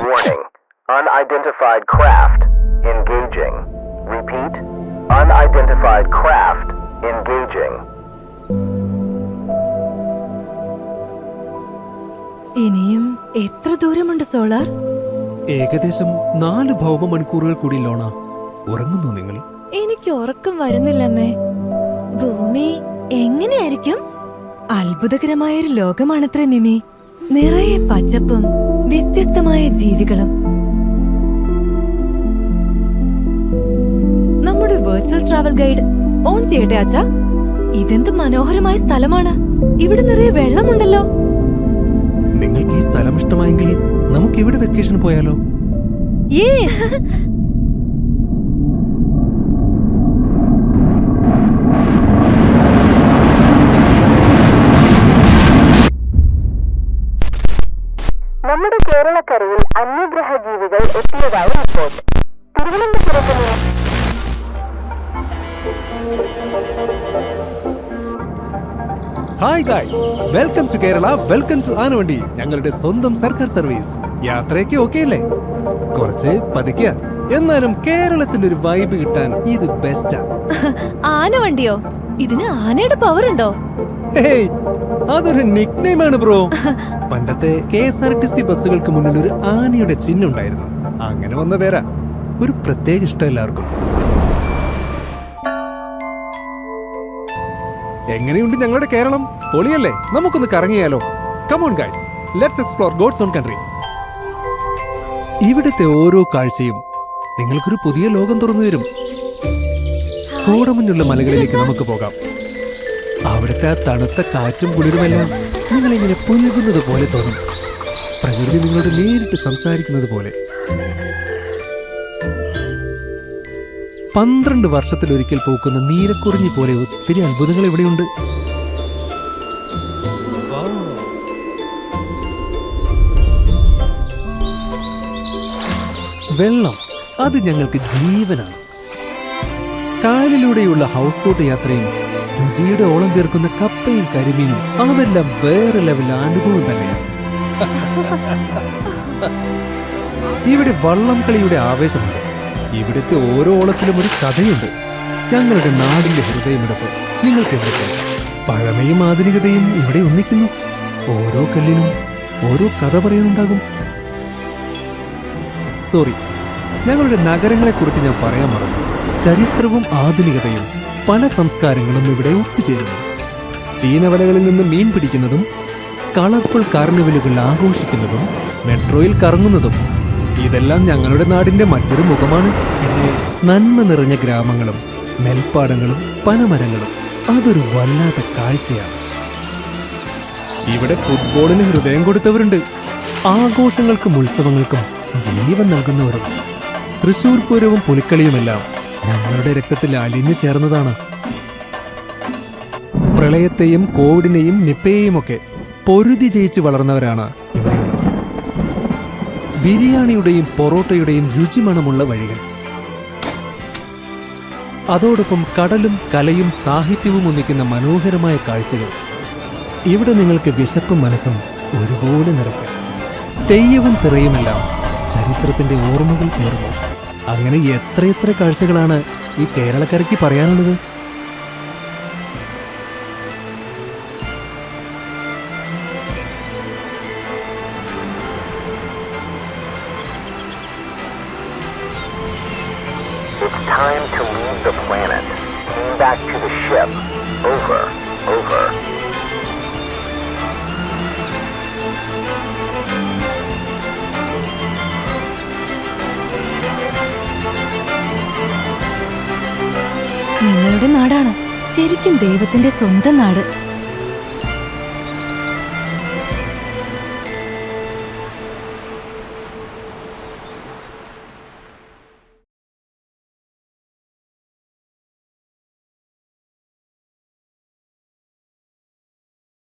Warning. Unidentified craft engaging. Repeat. Unidentified craft engaging. ഇനിയും എത്ര ദൂരമുണ്ട് സോളാർ? ഏകദേശം 4 ഭൗമ മണിക്കൂറുകൾ കൂടി ലോണ. ഉറങ്ങുന്നു നിങ്ങൾ? എനിക്ക് ഉറക്കം വരുന്നില്ലമ്മേ. ഭൂമി എങ്ങനെയായിരിക്കും? അത്ഭുതകരമായൊരു ലോകമാണത്രേ മിമി. നിറയെ പച്ചപ്പും വ്യത്യസ്തമായ ജീവികളും. നമ്മുടെ വെർച്വൽ ട്രാവൽ ഗൈഡ് ഓൺ ചെയ്യട്ടെ അച്ഛാ. ഇതെന്ത് മനോഹരമായ സ്ഥലമാണ്. ഇവിടെ നിറയെ വെള്ളമുണ്ടല്ലോ. നിങ്ങൾക്ക് ഈ സ്ഥലം ഇഷ്ടമായെങ്കിൽ നമുക്ക് ഇവിടെ വെക്കേഷൻ പോയാലോ? നമ്മുടെ കേരളക്കരയിൽ അന്യഗ്രഹ ജീവികൾ എത്തിയതായി റിപ്പോർട്ട്. തിരുവനന്തപുരത്ത് നിന്ന് hi guys, welcome to Kerala, welcome to Anavandi, ഞങ്ങളുടെ സ്വന്തം സർക്കാർ സർവീസ്. യാത്രയൊക്കെ ഓക്കെ അല്ലേ? കുറച്ച് പതുക്കിയ എന്നാലും കേരളത്തിന്റെ ഒരു വൈബ് കിട്ടാൻ ഇത് ബെസ്റ്റാ. ആനവണ്ടിയോ? ഇതിന് ആനയുടെ പവർ ഉണ്ടോ? ഹേയ്, അതൊരു നിക്നെയിമാണ് ബ്രോ. പണ്ടത്തെ KSRTC ബസ്സുകൾക്ക് മുന്നിൽ ഒരു ആനയുടെ ചിഹ്നം ഉണ്ടായിരുന്നു. അങ്ങനെ വന്ന പേരാ. ഒരു പ്രത്യേക ഇഷ്ടം എല്ലാവർക്കും. എങ്ങനെയുണ്ട് ഞങ്ങളുടെ കേരളം? പൊളിയല്ലേ? നമുക്കൊന്ന് കറങ്ങിയാലോ? Come on guys, let's explore God's own country. ഇവിടുത്തെ ഓരോ കാഴ്ചയും നിങ്ങൾക്കൊരു പുതിയ ലോകം തുറന്നു തരും. കോടമഞ്ഞുള്ള മലകളിലേക്ക് നമുക്ക് പോകാം. അവിടുത്തെ ആ തണുത്ത കാറ്റും കുളിരുമെല്ലാം നിങ്ങളിങ്ങനെ പുൽകുന്നത് പോലെ തോന്നും. പ്രകൃതി നിങ്ങളോട് നേരിട്ട് സംസാരിക്കുന്നത് പോലെ. 12 വർഷത്തിലൊരിക്കൽ പൂക്കുന്ന നീലക്കുറിഞ്ഞി പോലെ ഒത്തിരി അത്ഭുതങ്ങൾ ഇവിടെയുണ്ട്. വെള്ളം, അത് ഞങ്ങൾക്ക് ജീവനാണ്. കായലിലൂടെയുള്ള ഹൗസ് ബോട്ട് യാത്രയും രുചിയുടെ ഓളം തീർക്കുന്ന കപ്പയും കരിമീനും, അതെല്ലാം വേറെ ലെവൽ അനുഭവം തന്നെയാണ്. ഇവിടെ വള്ളം കളിയുടെ ആവേശമുണ്ട്. ഇവിടുത്തെ ഓരോ ഓളത്തിലും ഒരു കഥയുണ്ട്. ഞങ്ങളുടെ നാടിന്റെ ഹൃദയമെടുപ്പ് നിങ്ങൾക്ക് എവിടെ? പഴമയും ആധുനികതയും ഇവിടെ ഒന്നിക്കുന്നു. ഓരോ കല്ലിനും ഓരോ കഥ പറയാനുണ്ടാകും. സോറി, ഞങ്ങളുടെ നഗരങ്ങളെക്കുറിച്ച് ഞാൻ പറയാൻ മറന്നു. ചരിത്രവും ആധുനികതയും പല സംസ്കാരങ്ങളും ഇവിടെ ഒത്തുചേരുന്നു. ചീനവലകളിൽ നിന്ന് മീൻ പിടിക്കുന്നതും കളർഫുൾ കാർണിവലുകൾ ആഘോഷിക്കുന്നതും മെട്രോയിൽ കറങ്ങുന്നതും ഇതെല്ലാം ഞങ്ങളുടെ നാടിന്റെ മറ്റൊരു മുഖമാണ്. പിന്നെ നന്മ നിറഞ്ഞ ഗ്രാമങ്ങളും നെൽപ്പാടങ്ങളും പനമരങ്ങളും, അതൊരു വല്ലാത്ത കാഴ്ചയാണ്. ഇവിടെ ഫുട്ബോളിന് ഹൃദയം കൊടുത്തവരുണ്ട്. ആഘോഷങ്ങൾക്കും ഉത്സവങ്ങൾക്കും ജീവൻ നൽകുന്നവരും. തൃശൂർ പൂരവും പുലിക്കളിയുമെല്ലാം ഞങ്ങളുടെ രക്തത്തിൽ അലിഞ്ഞു ചേർന്നതാണ്. പ്രളയത്തെയും കോവിഡിനെയും നിപ്പയെയും ഒക്കെ പൊരുതി ജയിച്ച് വളർന്നവരാണ് ഇവിടെയുള്ളവർ. ബിരിയാണിയുടെയും പൊറോട്ടയുടെയും രുചിമണമുള്ള വഴികൾ, അതോടൊപ്പം കടലും കലയും സാഹിത്യവും ഒന്നിക്കുന്ന മനോഹരമായ കാഴ്ചകൾ. ഇവിടെ നിങ്ങൾക്ക് വിശപ്പും മനസ്സും ഒരുപോലെ നിറയ്ക്കാം. തെയ്യവും തിറയുമെല്ലാം ചരിത്രത്തിന്റെ ഓർമ്മകൾ പേറുന്നു. അങ്ങനെ എത്രയെത്ര കാഴ്ചകളാണ് ഈ കേരളക്കരയ്ക്ക് പറയാനുള്ളത്. It's time to leave the planet. Came back to the ship. Over. Over. നിങ്ങളുടെ നാടാണ് ശരിക്കും ദൈവത്തിന്റെ സ്വന്തം നാട്.